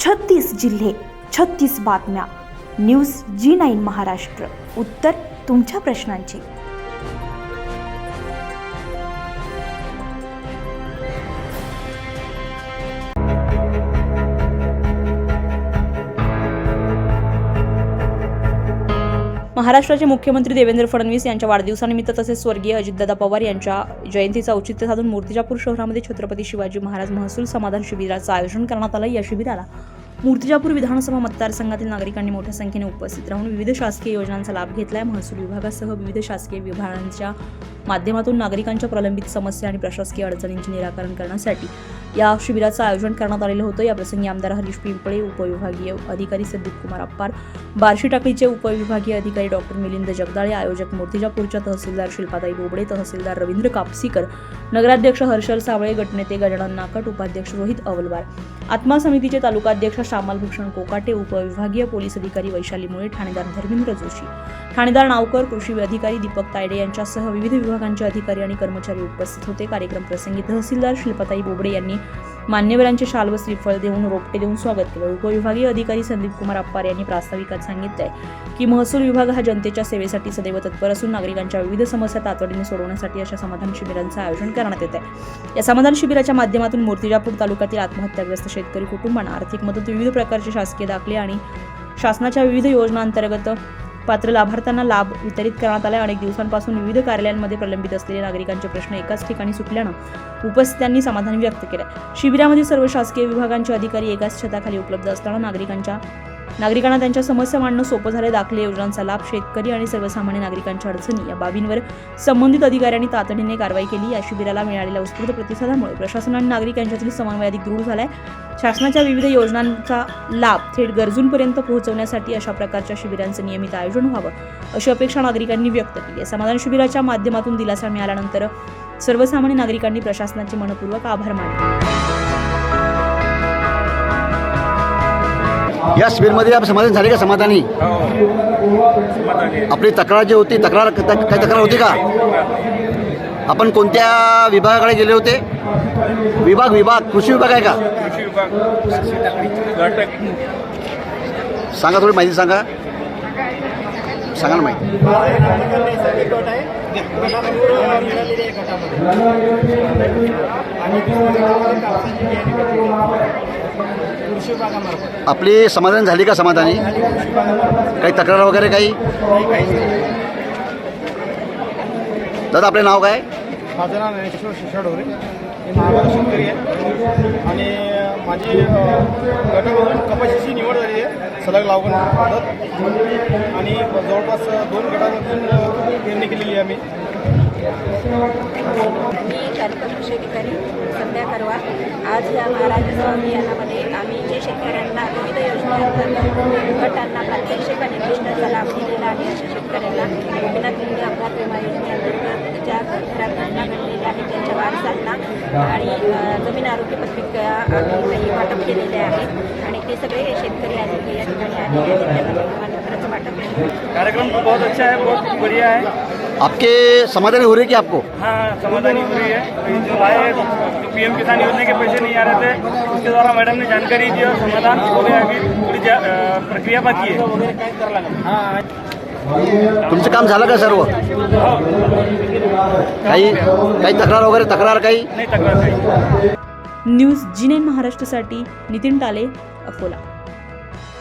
36 जिल्हे, 36 बातम्या. News G9 Maharashtra. उत्तर तुमच्या प्रश्नांची. महाराष्ट्राचे मुख्यमंत्री देवेंद्र फडणवीस यांच्या वाढदिवसानिमित्त तसेच स्वर्गीय अजितदादा पवार यांच्या जयंतीचा औचित्य साधून मूर्तिजापूर शहरामध्ये छत्रपती शिवाजी महाराज महसूल समाधान शिबिराचं आयोजन करण्यात आलं. या शिबिराला मूर्तिजापूर विधानसभा मतदारसंघातील नागरिकांनी मोठ्या संख्येने उपस्थित राहून विविध शासकीय योजनांचा लाभ घेतलाय. महसूल विभागासह विविध शासकीय विभागांच्या माध्यमातून नागरिकांच्या प्रलंबित समस्या आणि प्रशासकीय अडचणींचे निराकरण करण्यासाठी या शिबिराचं आयोजन करण्यात आलेलं होतं. या प्रसंगी आमदार हरीश पिंपळे, उपविभागीय अधिकारी संदीप कुमार अप्पार, बार्शी टाकळीचे उपविभागीय अधिकारी डॉक्टर मिलिंद जगदाळे, आयोजक मूर्तिजापूरच्या तहसीलदार शिल्पाताई बोबडे, तहसीलदार रवींद्र कापसीकर, नगराध्यक्ष हर्षल सावळे, गटनेते गजानन नाकट, उपाध्यक्ष रोहित अवलवार, आत्मा समितीचे तालुकाध्यक्ष श्यामल भूषण कोकाटे, उपविभागीय पोलीस अधिकारी वैशाली मुळे, ठाणेदार धर्मेंद्र जोशी, ठाणेदार नावकर, कृषी अधिकारी दीपक तायडे यांच्यासह विविध विभागांचे अधिकारी आणि कर्मचारी उपस्थित होते. कार्यक्रम प्रसंगी तहसीलदार शिल्पाताई बोबडे यांनी मान्यवरांचे शाल व श्रीफळ देऊन रोपटे देऊन स्वागत केलं. उपविभागीय अधिकारी संदीप कुमार अप्पार यांनी प्रास्ताविकात सांगितलंय की महसूल विभाग हा जनतेच्या सेवेसाठी सदैव तत्पर असून नागरिकांच्या विविध समस्या तातडीने सोडवण्यासाठी अशा समाधान शिबिरांचं आयोजन करण्यात येत आहे. या समाधान शिबिराच्या माध्यमातून मूर्तिजापूर तालुक्यातील आत्महत्याग्रस्त शेतकरी कुटुंबांना आर्थिक मदत, विविध प्रकारचे शासकीय दाखले आणि शासनाच्या विविध योजनांतर्गत पात्र लाभार्थ्यांना लाभ वितरित करण्यात आला. अनेक दिवसांपासून विविध कार्यालयांमध्ये प्रलंबित असलेले नागरिकांचे प्रश्न एकाच ठिकाणी सुटल्यानं उपस्थितांनी समाधान व्यक्त केलं. शिबिरामध्ये सर्व शासकीय विभागांचे अधिकारी एकाच छताखाली उपलब्ध असताना नागरिकांना त्यांच्या समस्या मांडणं सोपं झाले. दाखले, योजनांचा लाभ, शेतकरी आणि सर्वसामान्य नागरिकांच्या अडचणी या बाबींवर संबंधित अधिकाऱ्यांनी तातडीने कारवाई केली. या शिबिराला मिळालेल्या उत्स्फूर्त प्रतिसादामुळे प्रशासन आणि नागरिक यांच्यातील समन्वय अधिक दृढ झालाय. शासनाच्या विविध योजनांचा लाभ थेट गरजूंपर्यंत पोहोचवण्यासाठी अशा प्रकारच्या शिबिरांचं नियमित आयोजन व्हावं अशी अपेक्षा नागरिकांनी व्यक्त केली. समाधान शिबिराच्या माध्यमातून दिलासा मिळाल्यानंतर सर्वसामान्य नागरिकांनी प्रशासनाचे मनपूर्वक आभार मानले. या शिबिरमध्ये आपण समाधान झाले का? समाधानी आपली तक्रार जी होती, काही तक्रार होती का? आपण कोणत्या विभागाकडे गेले होते? विभाग कृषी विभाग आहे का? सांगा, थोडी माहिती सांगा ना माहिती. आपली समाधान झाली का? समाधानी काही तक्रार वगैरे काही? दादा, आपले नाव काय? माझं नाव ज्ञानेश्वर शिषा ढोरे. मी महाराष्ट्र शेतकरी आहे आणि माझी गटामधून कपाशीची निवड झाली आहे, सलग लागवड आणि जवळपास 2 गटामधून पेरणी केलेली आहे. मी तालुका कृषी अधिकारी संध्या करवा. आज या महाराष्ट्र अभियानामध्ये आम्ही जे शेतकऱ्यांना विविध योजनांतर्गत गटांना प्रात्यक्षिक आणि योजनेचा लाभ दिलेला आहे अशा शेतकऱ्यांना गोपीनाथ मुंडे अपघात विमा योजनेअंतर्गत ज्या घरात घटना घडलेल्या आहेत त्यांच्या वारसांना आणि जमीन आरोग्य पत्रिका आम्ही काही वाटप केलेले आहेत आणि ते सगळे शेतकरी आले या ठिकाणी आलेले आहेत. त्यांना प्रमाणपत्राचं वाटप केलं. कार्यक्रम बहुत अच्छा है, बहुत बढ़िया है. आपके समाधानी हो रही है कि आपको? हाँ, समाधानी हो रही है. जो आए PM किसान योजना के पैसे नहीं आ रहे थे, उसके द्वारा मैडम ने जानकारी दी और समाधान हो गया कि थोड़ी प्रक्रिया बाकी है. हाँ, तुमचं काम झालं का सर्व? काही तक्रार वगैरे? नाही तक्रार काही. न्यूज G9 महाराष्ट्रासाठी नितीन टाले, अकोला.